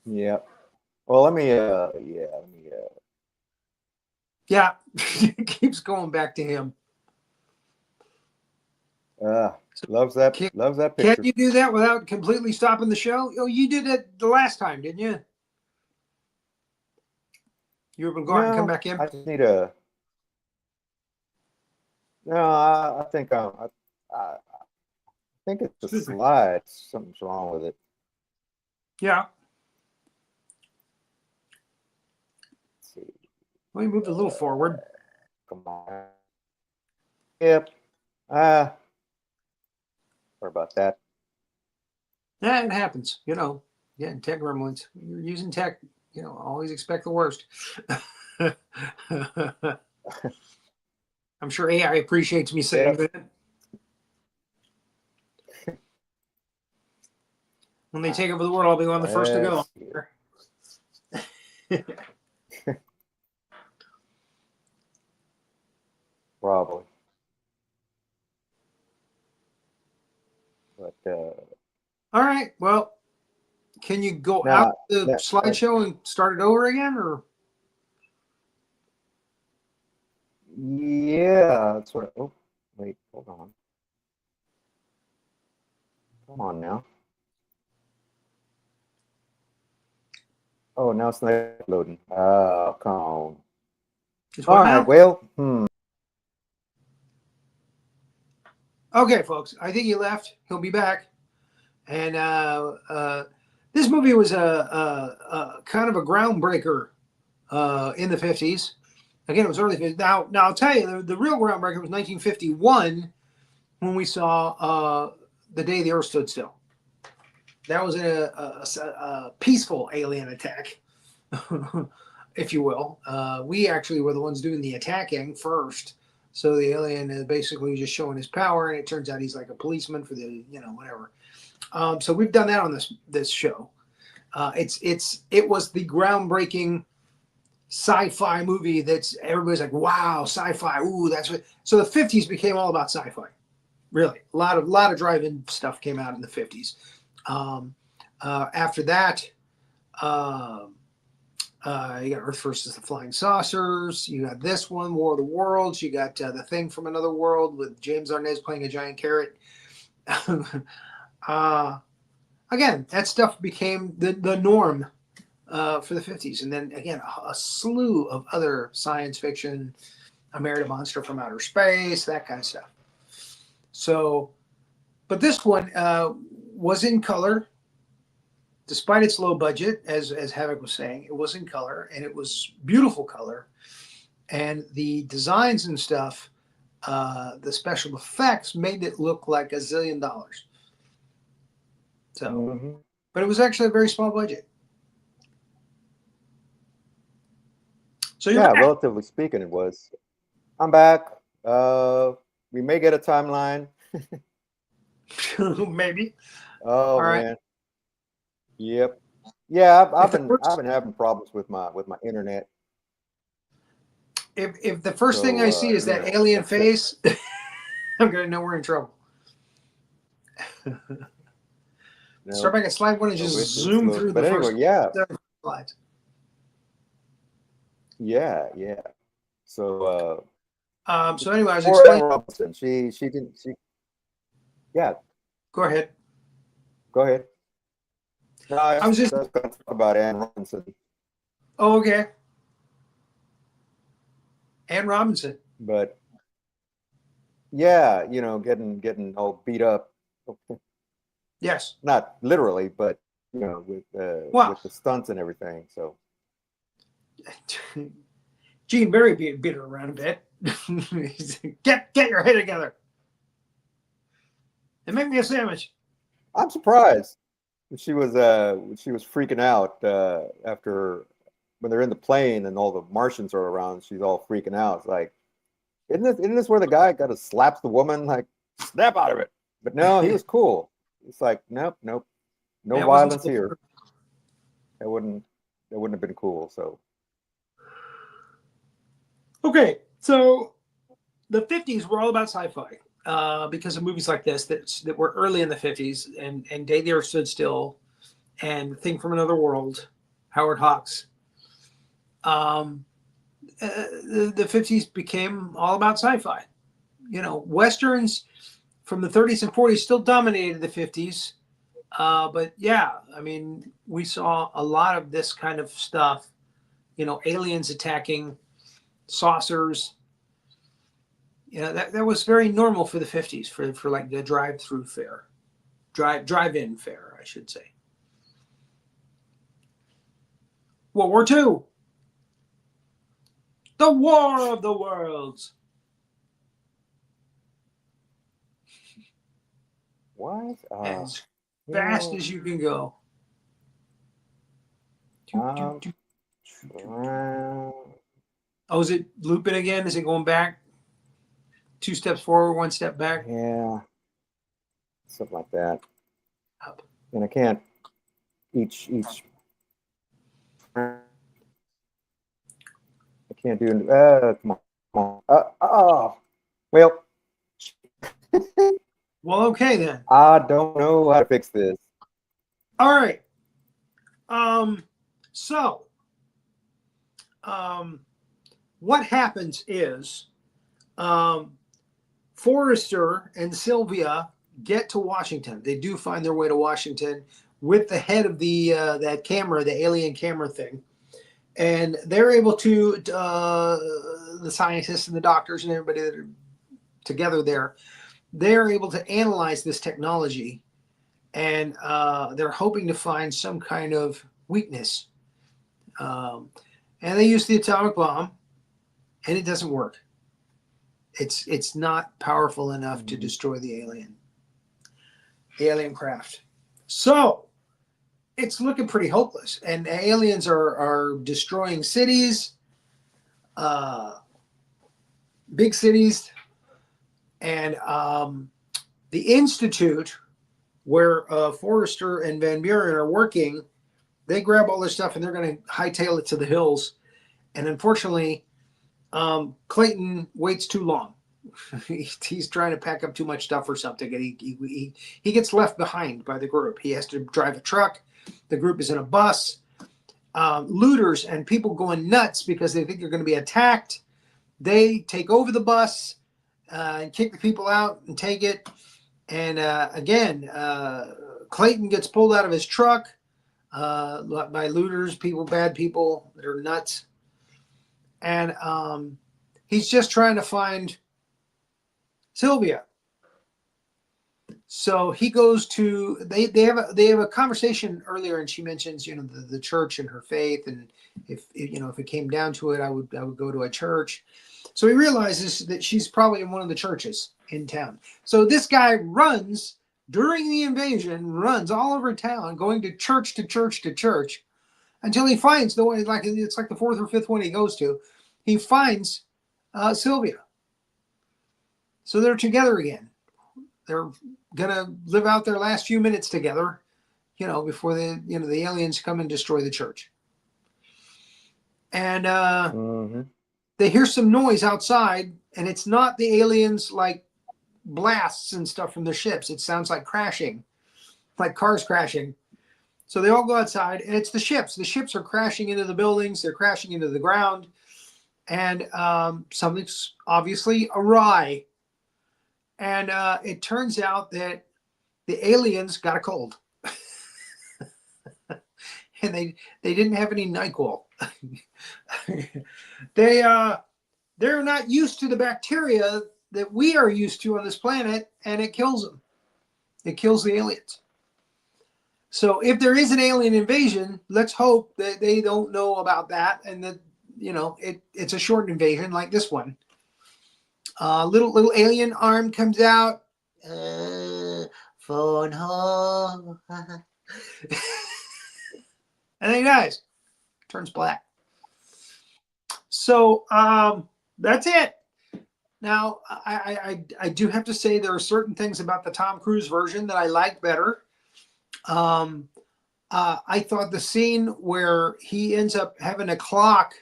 Speaker 3: Yeah. Well, let me.
Speaker 2: Yeah, it keeps going back to him.
Speaker 3: Loves that picture.
Speaker 2: Can't you do that without completely stopping the show? Oh, you did it the last time, didn't you? You were going to go out and come back in?
Speaker 3: I just need a. No, I think I think it's the slide. Something's wrong with it.
Speaker 2: Yeah.
Speaker 3: Let's see.
Speaker 2: Let me move a little forward.
Speaker 3: Come on. Yep. Sorry about that.
Speaker 2: Yeah, it happens. You know, yeah, tech gremlins. You're using tech. You know, always expect the worst. I'm sure AI appreciates me saying that. When they take over the world, I'll be one of the first to go.
Speaker 3: Probably. But
Speaker 2: all right. Well, can you go
Speaker 3: Now,
Speaker 2: out the slideshow and start it over again, or?
Speaker 3: Yeah, that's what. Oh, wait, hold on. Come on now. Oh, now it's not loading. Oh, come on. All right. Well,
Speaker 2: Okay, folks. I think he left. He'll be back. And this movie was a kind of a groundbreaker in the 50s. Again, it was early 50s. Now I'll tell you, the real groundbreaker was 1951 when we saw The Day the Earth Stood Still. That was a peaceful alien attack, if you will. We actually were the ones doing the attacking first. So the alien is basically just showing his power, and it turns out he's like a policeman for the, whatever. So we've done that on this show. It was the groundbreaking sci-fi movie that's everybody's like, wow, sci-fi. Ooh, that's what. So the 50s became all about sci-fi. Really, a lot of drive-in stuff came out in the 50s. After that, you got Earth versus the Flying Saucers. You got this one, War of the Worlds. You got The Thing from Another World with James Arnaz playing a giant carrot. again, that stuff became the norm for the 50s. And then again, a slew of other science fiction, I Married a Monster from Outer Space, that kind of stuff. So, but this one was in color, despite its low budget, as Havoc was saying. It was in color, and it was beautiful color. And the designs and stuff, the special effects made it look like $1 zillion. So, but it was actually a very small budget. So
Speaker 3: yeah, relatively speaking, it was. I'm back. We may get a timeline.
Speaker 2: Maybe.
Speaker 3: Oh
Speaker 2: all
Speaker 3: man.
Speaker 2: Right.
Speaker 3: Yep. Yeah, I've been having problems with my internet.
Speaker 2: If the first thing I see is that alien face, I'm gonna know we're in trouble. Start back at slide one and just zoom through the first slides.
Speaker 3: Yeah. So
Speaker 2: so anyway, I was explaining.
Speaker 3: Robinson, she yeah.
Speaker 2: Go ahead.
Speaker 3: No, I was just going to talk about Anne Robinson.
Speaker 2: Oh, okay. Anne Robinson.
Speaker 3: But yeah, getting all beat up.
Speaker 2: Yes.
Speaker 3: Not literally, but with the stunts and everything. So
Speaker 2: Gene Barry beat her around a bit. Get your head together and make me a sandwich.
Speaker 3: I'm surprised. She was freaking out after when they're in the plane and all the Martians are around. She's all freaking out. It's like, isn't this where the guy got to slaps the woman, like snap out of it? But no, he was cool. It's like nope, no violence here. That wouldn't have been cool. So
Speaker 2: okay, so the 50s were all about sci-fi. Because of movies like this that were early in the 50s, and Day the Earth Stood Still, and Thing from Another World, Howard Hawks. The 50s became all about sci-fi. Westerns from the 30s and 40s still dominated the 50s. But yeah, I mean, we saw a lot of this kind of stuff, aliens attacking, saucers. That was very normal for the 50s for like the drive-in fare, I should say. World War II. The War of the Worlds.
Speaker 3: What?
Speaker 2: As fast as you can go. Oh, is it looping again? Is it going back? 2 steps forward, 1 step back?
Speaker 3: Yeah. Something like that.
Speaker 2: Up.
Speaker 3: And I can't each I can't do come on. Well.
Speaker 2: Well, okay then.
Speaker 3: I don't know how to fix this.
Speaker 2: All right. What happens is Forrester and Sylvia get to Washington. They do find their way to Washington with the head of the that camera, the alien camera thing. And they're able to, the scientists and the doctors and everybody that are together there, they're able to analyze this technology, and they're hoping to find some kind of weakness. And they use the atomic bomb, and it doesn't work. It's not powerful enough to destroy the alien craft. So it's looking pretty hopeless, and aliens are destroying cities, big cities, and the institute where Forrester and Van Buren are working, they grab all this stuff and they're going to hightail it to the hills. And unfortunately, Clayton waits too long. He's trying to pack up too much stuff or something, and he gets left behind by the group. He has to drive a truck. The group is in a bus. Looters and people going nuts because they think they're going to be attacked. They take over the bus and kick the people out and take it. And again, Clayton gets pulled out of his truck by looters, bad people that are nuts. And he's just trying to find Sylvia. So he goes to they have a conversation earlier, and she mentions the church and her faith, and if it came down to it, I would go to a church. So he realizes that she's probably in one of the churches in town. So this guy runs during the invasion, runs all over town, going to church to church to church, until he finds the one. It's like the fourth or fifth one he goes to. He finds Sylvia. So they're together again. They're gonna live out their last few minutes together, before the aliens come and destroy the church. And they hear some noise outside, and it's not the aliens like blasts and stuff from the ships. It sounds like crashing, like cars crashing. So they all go outside, and it's the ships. The ships are crashing into the buildings. They're crashing into the ground, and something's obviously awry. And it turns out that the aliens got a cold, and they didn't have any NyQuil. They're not used to the bacteria that we are used to on this planet, and it kills them. It kills the aliens. So if there is an alien invasion, let's hope that they don't know about that, and that it's a short invasion like this one. Little alien arm comes out. Phone home. And then he dies. Turns black. So that's it. Now, I do have to say there are certain things about the Tom Cruise version that I like better. I thought the scene where he ends up having a clock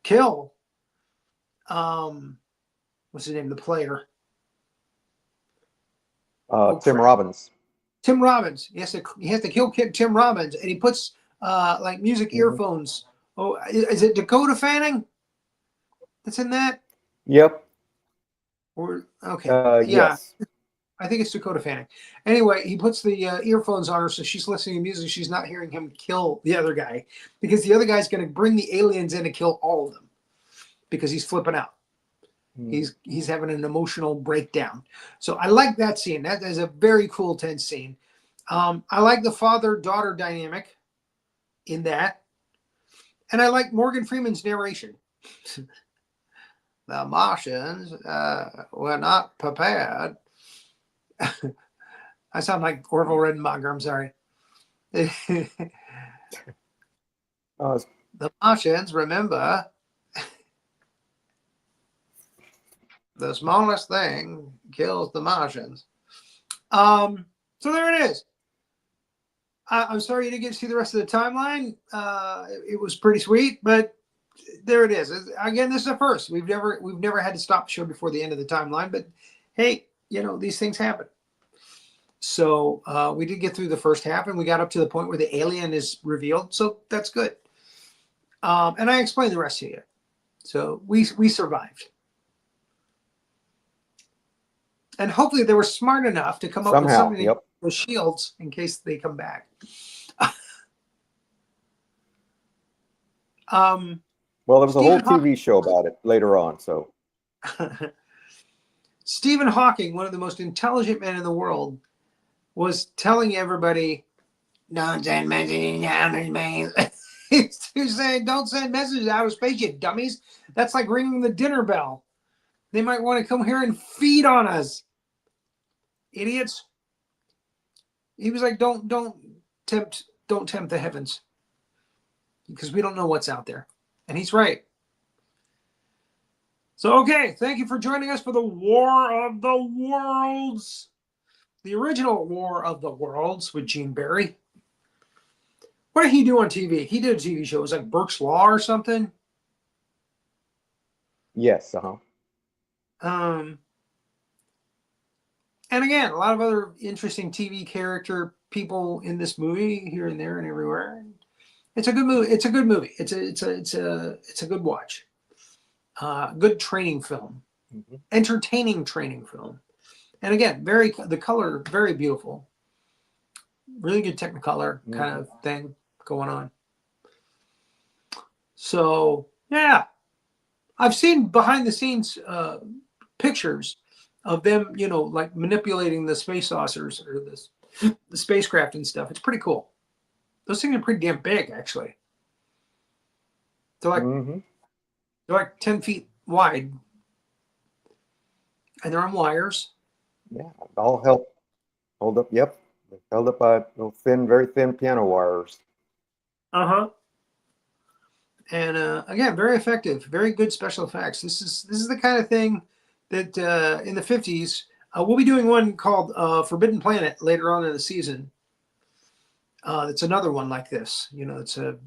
Speaker 2: kill, what's his name, the player?
Speaker 3: Tim Robbins.
Speaker 2: Tim Robbins. He has to kill Tim Robbins, and he puts like music earphones. Oh, is it Dakota Fanning that's in that?
Speaker 3: Yep.
Speaker 2: Or okay, yeah.
Speaker 3: Yes.
Speaker 2: I think it's Dakota Fanning. Anyway, he puts the earphones on her, so she's listening to music. She's not hearing him kill the other guy, because the other guy's going to bring the aliens in to kill all of them, because he's flipping out. He's having an emotional breakdown. So I like that scene. That is a very cool, tense scene. I like the father-daughter dynamic in that. And I like Morgan Freeman's narration. The Martians were not prepared. I sound like Orville Redenbacher. I'm sorry. The Martians, remember, the smallest thing kills the Martians. So there it is. I'm sorry you didn't get to see the rest of the timeline. It was pretty sweet, but there it is. Again, this is a first. We've never had to stop the show before the end of the timeline, but hey, these things happen. So we did get through the first half, and we got up to the point where the alien is revealed. So that's good. And I explained the rest to you. So we survived. And hopefully they were smart enough to come up with something with shields in case they come back.
Speaker 3: Well, there was a whole TV show about it later on. So
Speaker 2: Stephen Hawking, one of the most intelligent men in the world, was telling everybody, don't send messages in outer space. He's saying, don't send messages out of space, you dummies. That's like ringing the dinner bell. They might want to come here and feed on us. Idiots. He was like, don't tempt the heavens, because we don't know what's out there. And he's right. So, okay, thank you for joining us for the War of the Worlds. The original War of the Worlds with Gene Barry. What did he do on TV? He did a TV show. It was like Burke's Law or something.
Speaker 3: Yes.
Speaker 2: And again, a lot of other interesting TV character people in this movie, here and there and everywhere. It's a good movie. It's a good movie. It's a good watch. Good training film. Entertaining training film. And again, the color, very beautiful. Really good Technicolor
Speaker 3: Mm-hmm.
Speaker 2: kind of thing going on. So yeah, I've seen behind the scenes pictures of them, like manipulating the space saucers or the spacecraft and stuff. It's pretty cool. Those things are pretty damn big, actually. They're like
Speaker 3: Mm-hmm.
Speaker 2: they're like 10 feet wide, and they're on wires.
Speaker 3: Yeah, all hold up. Yep, they're held up by thin, very thin piano wires.
Speaker 2: Uh-huh. And again, very effective, very good special effects. This is the kind of thing that in the 50s, we'll be doing one called Forbidden Planet later on in the season. It's another one like this. It's a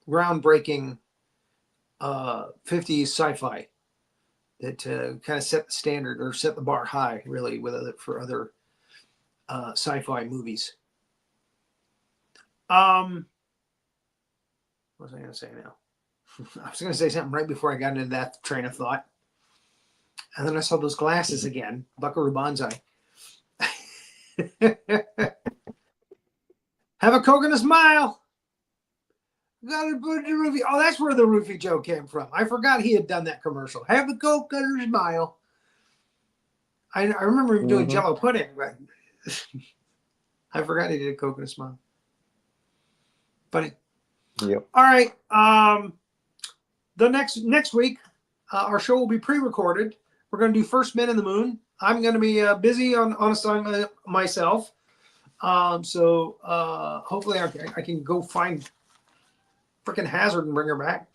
Speaker 2: groundbreaking 50s sci-fi that kind of set the standard or set the bar high, really, for other sci-fi movies. What was I going to say now? I was going to say something right before I got into that train of thought. And then I saw those glasses again. Buckaroo Banzai. Have a Coke and a smile. Gotta put the roofie. Oh, that's where the roofie joke came from. I forgot he had done that commercial. Have a Coke and a smile. I remember him doing Jello pudding, but I forgot he did a Coke and a smile. Funny.
Speaker 3: Yep.
Speaker 2: All right. The next week, our show will be pre-recorded. We're going to do First Men in the Moon. I'm going to be busy on assignment myself. So hopefully I can go find freaking Hazard and bring her back.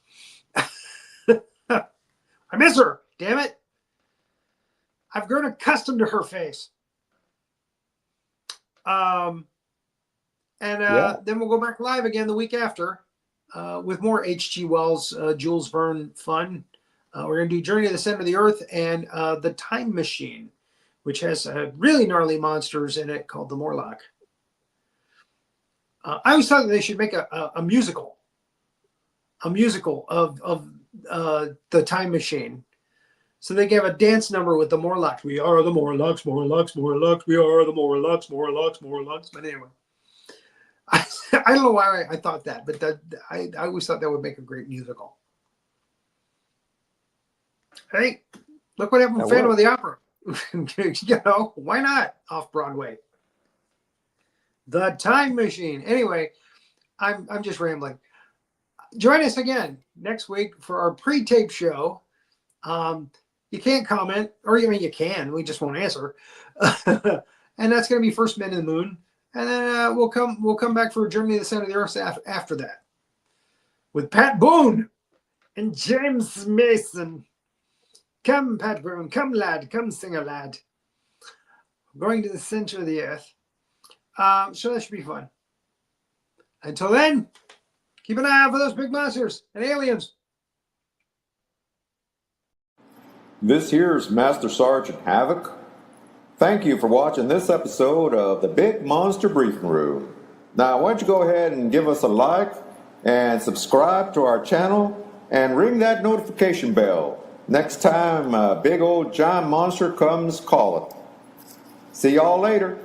Speaker 2: I miss her. Damn it. I've grown accustomed to her face. Then we'll go back live again the week after with more H.G. Wells, Jules Verne fun. We're going to do Journey to the Center of the Earth and The Time Machine, which has really gnarly monsters in it called the Morlock. I always thought that they should make a musical of The Time Machine. So they gave a dance number with the Morlocks. We are the Morlocks, Morlocks, Morlocks. We are the Morlocks, Morlocks, Morlocks. But anyway, I don't know why I thought that, but I always thought that would make a great musical. Hey, look what happened with Phantom of the Opera. Why not off Broadway? The Time Machine. Anyway, I'm just rambling. Join us again next week for our pre-tape show. You can't comment, or you can. We just won't answer. And that's going to be First Men in the Moon. And then we'll come back for Journey to the Center of the Earth after that with Pat Boone and James Mason. Come, Pat Boone, come, lad, come, singer lad. Going to the center of the earth. So that should be fun. Until then, keep an eye out for those big monsters and aliens.
Speaker 1: This here's Master Sergeant Havoc. Thank you for watching this episode of the Big Monster Briefing Room. Now, why don't you go ahead and give us a like and subscribe to our channel and ring that notification bell next time a big old giant monster comes calling. See y'all later.